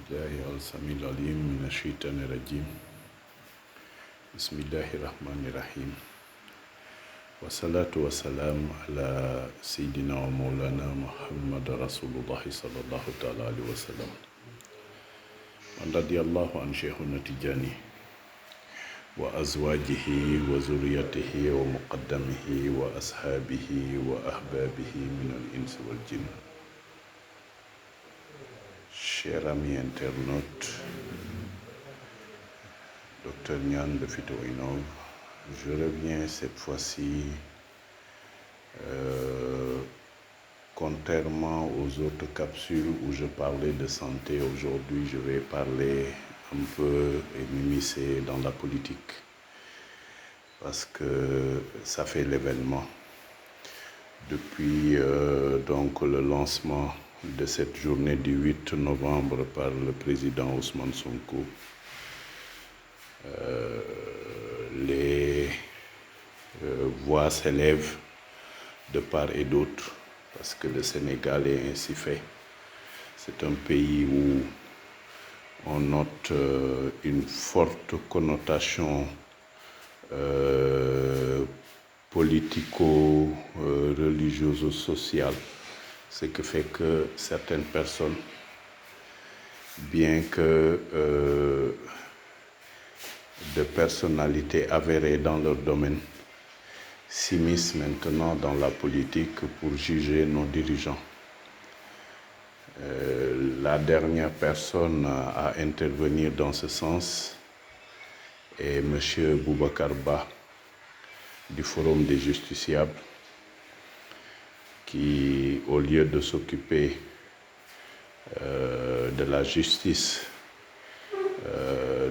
بالله السميع العليم من الشيطان الرجيم بسم الله الرحمن الرحيم والصلاة والسلام على سيدنا ومولانا محمد رسول الله صلى الله تعالى عليه وسلم ورضي الله عن شيخنا التجاني وأزواجه وذريته ومقدمه وأصحابه وأحبابه من الإنس والجن. Chers amis internautes, Dr Niane de Phyto-Innov, je reviens cette fois-ci, contrairement aux autres capsules où je parlais de santé, aujourd'hui je vais parler un peu et m'immiscer dans la politique, parce que ça fait l'événement. Depuis donc le lancement de cette journée du 8 novembre par le président Ousmane Sonko, les voix s'élèvent de part et d'autre, parce que le Sénégal est ainsi fait. C'est un pays où on note une forte connotation politico-religieuse sociale, ce qui fait que certaines personnes, bien que de personnalités avérées dans leur domaine, s'immiscent maintenant dans la politique pour juger nos dirigeants. La dernière personne à intervenir dans ce sens est M. Boubacar Ba du Forum des Justiciables, qui, au lieu de s'occuper de la justice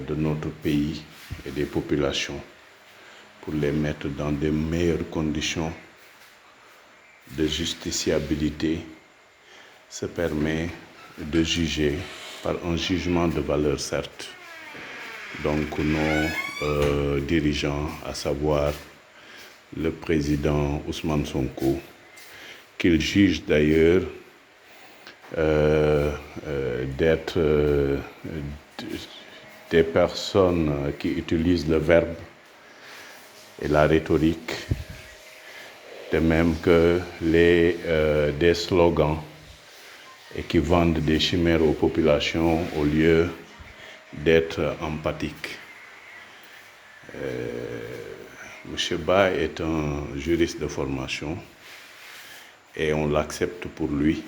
de notre pays et des populations pour les mettre dans de meilleures conditions de justiciabilité, se permet de juger par un jugement de valeur, certes, donc nos dirigeants, à savoir le président Ousmane Sonko, qu'il juge d'ailleurs d'être des personnes qui utilisent le verbe et la rhétorique, de même que des slogans, et qui vendent des chimères aux populations au lieu d'être empathiques. M. Ba est un juriste de formation et on l'accepte pour lui,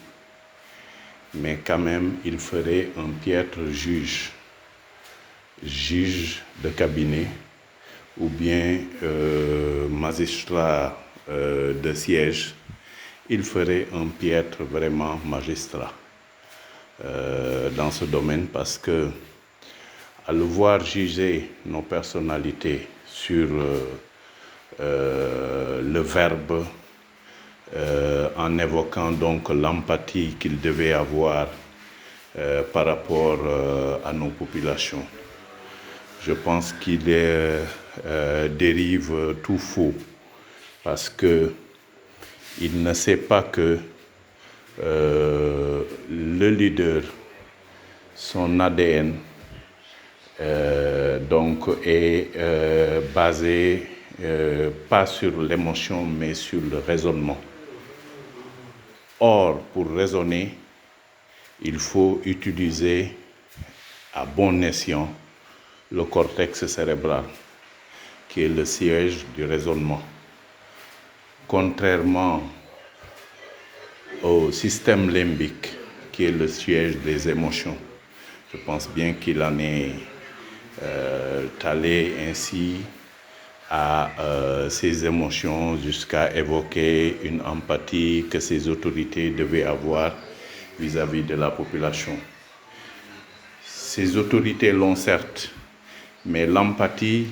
mais quand même il ferait un piètre juge de cabinet ou bien magistrat de siège. Il ferait un piètre vraiment magistrat dans ce domaine, parce que à le voir juger nos personnalités sur le verbe, en évoquant donc l'empathie qu'il devait avoir par rapport à nos populations, je pense qu'il dérive tout faux, parce que il ne sait pas que le leader, son ADN, donc est basé pas sur l'émotion mais sur le raisonnement. Or, pour raisonner, il faut utiliser à bon escient le cortex cérébral, qui est le siège du raisonnement. Contrairement au système limbique, qui est le siège des émotions. Je pense bien qu'il en est allé ainsi à ces émotions jusqu'à évoquer une empathie que ces autorités devaient avoir vis-à-vis de la population. Ces autorités l'ont certes, mais l'empathie,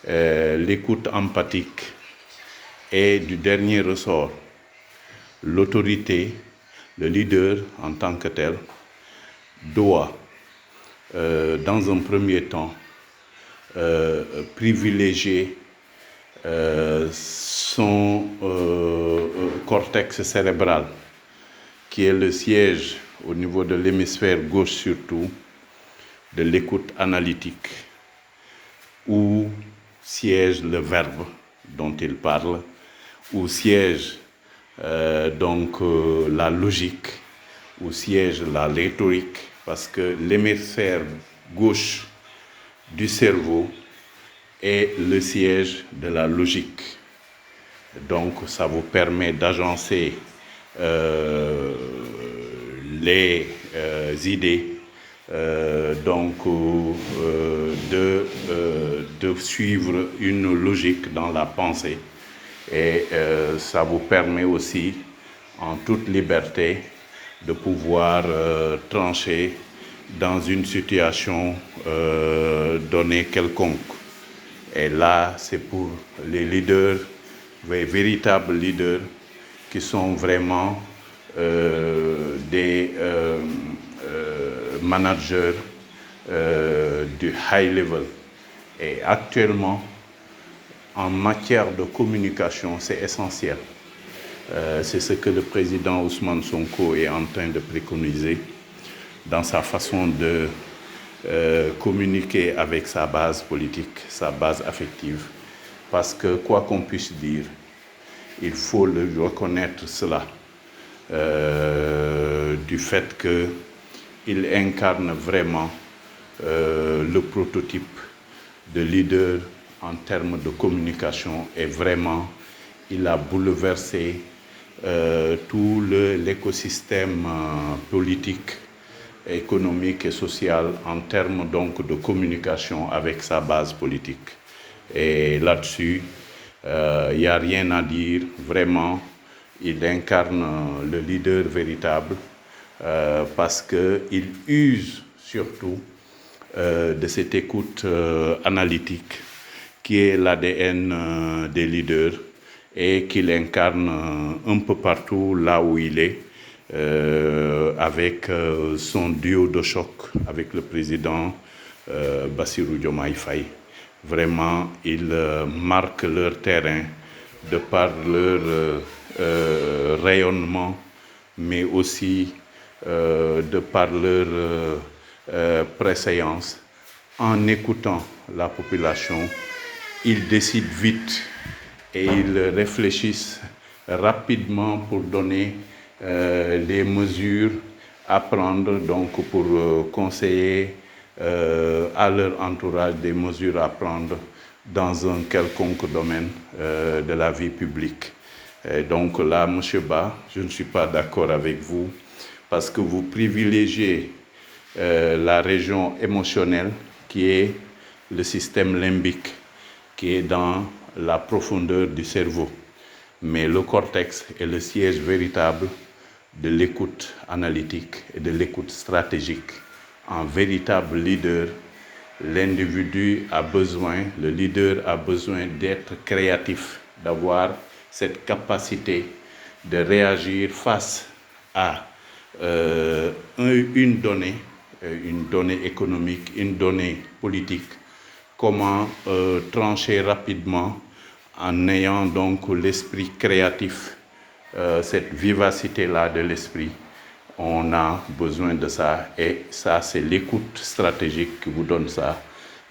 l'écoute empathique est du dernier ressort. L'autorité, le leader en tant que tel, doit, dans un premier temps, privilégier son cortex cérébral, qui est le siège au niveau de l'hémisphère gauche surtout, de l'écoute analytique, où siège le verbe dont il parle, où siège la logique, où siège la rhétorique, parce que l'hémisphère gauche du cerveau est le siège de la logique. Donc, ça vous permet d'agencer les idées, de suivre une logique dans la pensée. Et ça vous permet aussi, en toute liberté, de pouvoir trancher dans une situation donnée quelconque. Et là, c'est pour les leaders, les véritables leaders, qui sont vraiment des managers du high level. Et actuellement, en matière de communication, c'est essentiel. C'est ce que le président Ousmane Sonko est en train de préconiser dans sa façon de communiquer avec sa base politique, sa base affective. Parce que, quoi qu'on puisse dire, il faut le reconnaître cela, du fait qu'il incarne vraiment le prototype de leader en termes de communication, et vraiment, il a bouleversé tout l'écosystème politique, économique et social en termes donc de communication avec sa base politique. Et là-dessus, il n'y a rien à dire. Vraiment, il incarne le leader véritable parce qu'il use surtout de cette écoute analytique qui est l'ADN des leaders et qu'il incarne un peu partout là où il est, avec son duo de choc avec le président Bassirou Diomaye Faye. Vraiment, ils marquent leur terrain de par leur rayonnement, mais aussi de par leur préséance. En écoutant la population, ils décident vite et ils réfléchissent rapidement pour donner les mesures à prendre, donc pour conseiller à leur entourage des mesures à prendre dans un quelconque domaine de la vie publique. Et donc là, M. Ba, je ne suis pas d'accord avec vous parce que vous privilégiez la région émotionnelle qui est le système limbique, qui est dans la profondeur du cerveau. Mais le cortex est le siège véritable de l'écoute analytique et de l'écoute stratégique. En véritable leader, l'individu a besoin, le leader a besoin d'être créatif, d'avoir cette capacité de réagir face à une donnée économique, une donnée politique, comment trancher rapidement en ayant donc l'esprit créatif, cette vivacité-là de l'esprit. On a besoin de ça, et ça, c'est l'écoute stratégique qui vous donne ça,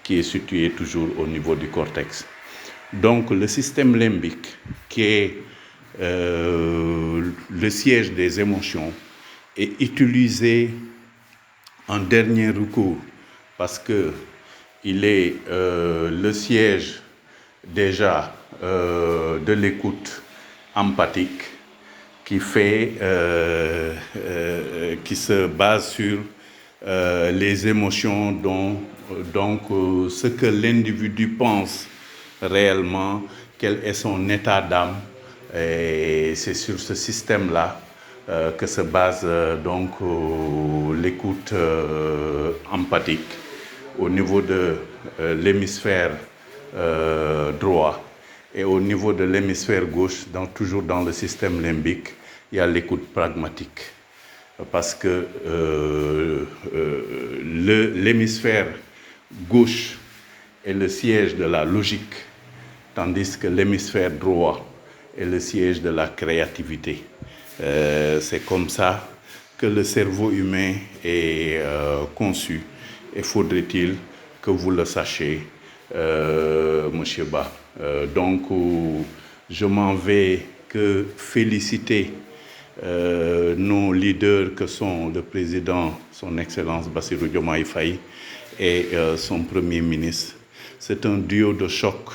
qui est situé toujours au niveau du cortex. Donc, le système limbique, qui est le siège des émotions, est utilisé en dernier recours parce qu'il est le siège déjà de l'écoute empathique, qui se base sur les émotions, donc ce que l'individu pense réellement, quel est son état d'âme. Et c'est sur ce système-là que se base donc l'écoute empathique au niveau de l'hémisphère droit. Et au niveau de l'hémisphère gauche, toujours dans le système limbique, il y a l'écoute pragmatique. Parce que l'hémisphère gauche est le siège de la logique, tandis que l'hémisphère droit est le siège de la créativité. C'est comme ça que le cerveau humain est conçu. Et faudrait-il que vous le sachiez, Monsieur Ba. Donc, je m'en vais que féliciter nos leaders que sont le président, son Excellence Bassirou Diomaye Faye, et son Premier ministre. C'est un duo de choc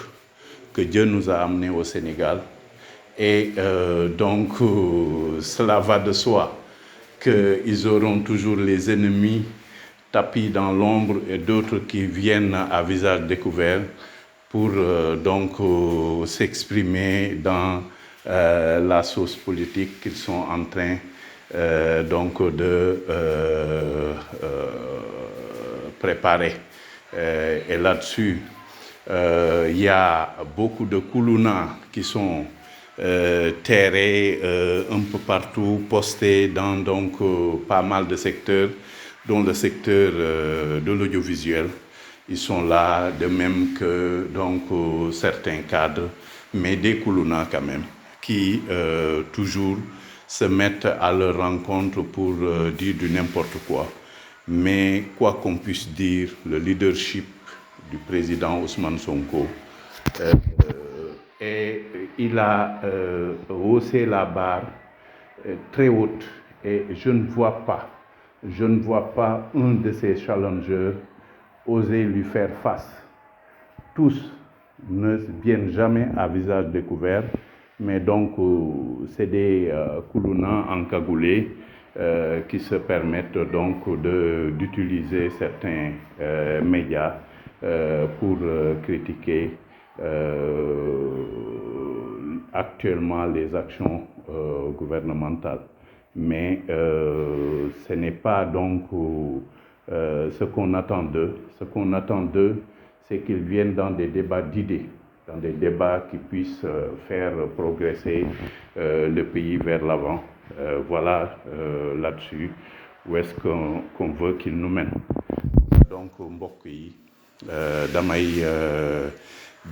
que Dieu nous a amené au Sénégal. Et donc, cela va de soi qu'ils auront toujours les ennemis tapis dans l'ombre et d'autres qui viennent à visage découvert pour s'exprimer dans la sauce politique qu'ils sont en train de préparer. Et là-dessus, il y a beaucoup de koulounas qui sont terrés un peu partout, postés dans pas mal de secteurs, dont le secteur de l'audiovisuel. Ils sont là, de même que certains cadres, mais des koulounas quand même, qui toujours se mettent à leur rencontre pour dire du n'importe quoi. Mais quoi qu'on puisse dire, le leadership du président Ousmane Sonko, et il a haussé la barre très haute, et je ne vois pas un de ces challengers oser lui faire face. Tous ne viennent jamais à visage découvert, mais c'est des koulounas encagoulés qui se permettent d'utiliser certains médias pour critiquer actuellement les actions gouvernementales. Mais ce n'est pas ce qu'on attend d'eux. Ce qu'on attend d'eux, c'est qu'ils viennent dans des débats d'idées, dans des débats qui puissent faire progresser le pays vers l'avant. Voilà là-dessus où est-ce qu'on veut qu'ils nous mènent. Donc mbokk yi damay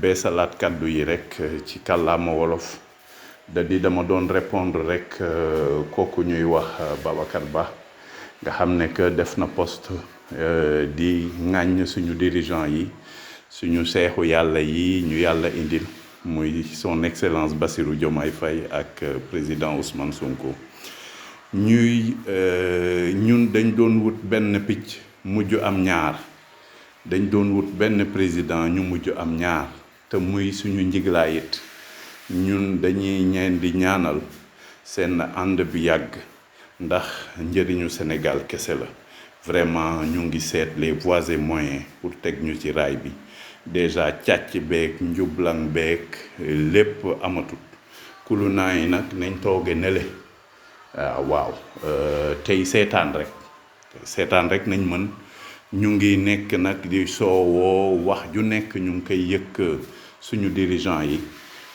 beesalaat kàddu yi rek ci kàllaama wolof dama doon répondre rek kooku ñuy wax Babacar Ba nga xam ne que def na poste di ŋàññ suñu dirigeant yi suñu seexu yàlla yi ñu yàlla indil muy son excellence Bassirou Diomaye Faye ak président Ousmane Sonko. ñun dañ doon wut benn picc mujj am ñaar, dañ doon wut benn président ñu mujj am ñaar, te muy suñu njiglaayit ñun dañuy ñeen di ñaanal seen ànd bi yàgg ndax njëriñu Sénégal kese la. Vraiment ñu ngi seet les voies et moyens pour teg ñu ci raay bi. Déjà càcc beek njublang beek lépp amatut. Kulunaa yi nag nañ tooge nele waaw tey seetaan rek nañ mën. ñu ngi nekk nag di soowoo wax ju nekk ñu ngi koy yëkk suñu dirigeant yi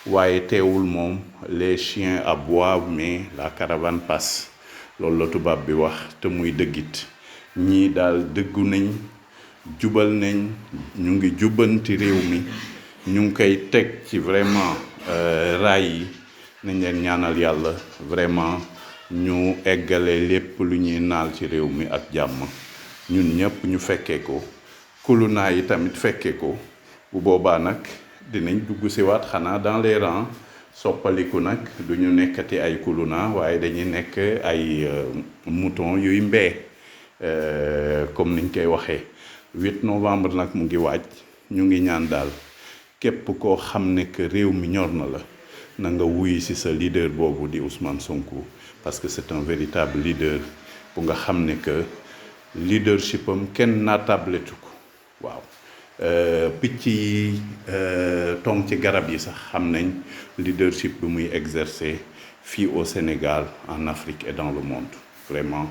waaye teewul moom les chiens aboient mais la caravane passe loolu la tubaab bi wax te muy dëggit. ñii daal dëggu nañ, jubal nañ, ñu ngi jubbanti réew mi, ñu ngi koy teg ci vraiment raay yi. nañ leen ñaanal yàlla vraiment ñu eggale lépp lu ñuy naal ci réew mi ak jàmm. ñun ñëpp ñu fekkee ko, kulunaa yi tamit fekkee ko. bu boobaa nag dinañ dugg si waat xanaa dans les rangs soppaliku nag du ñu nekkati ay kulunaa waaye dañuy nekk ay mouton yuy mbee comme niñ koy waxee. 8 novembre nag mu ngi waaj. ñu ngi ñaan daal képp koo xam ne que réew mi ñor na la na nga wuy si sa leader boobu di Ousmane Sonko, parce que c'est un véritable leader bu nga xam ne que leadership am kenn naattabletu ko. waaw picc yi tong ci garab yi sax xam nañ leadership bi muy exercer fii au Sénégal, en Afrique et dans le monde. Vraiment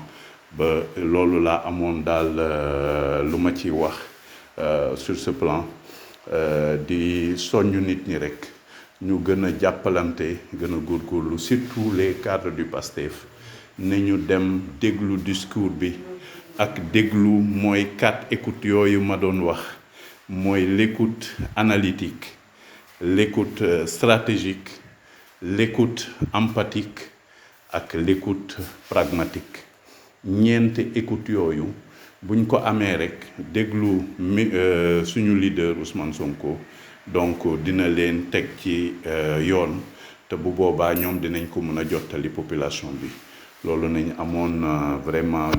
ba loolu laa amoon daal lu ma ci wax sur ce plan. di soññu nit ñi rek ñu gën a jàppalante, gën a góorgóorlu, surtout les cadres du PASTEF. nañu dem déglu discours bi ak déglu mooy 4 écoutes yooyu ma doon wax. mooy l'écoute analytique, l'écoute stratégique, l'écoute empathique ak l'écoute pragmatique. ñeenti écoute yooyu buñ ko amee rek déglu suñu leader Ousmane Sonko donc dina leen teg ci yoon te bu boobaa ñoom dinañ ko mën a jottali population bi loolu nañ amoon vraiment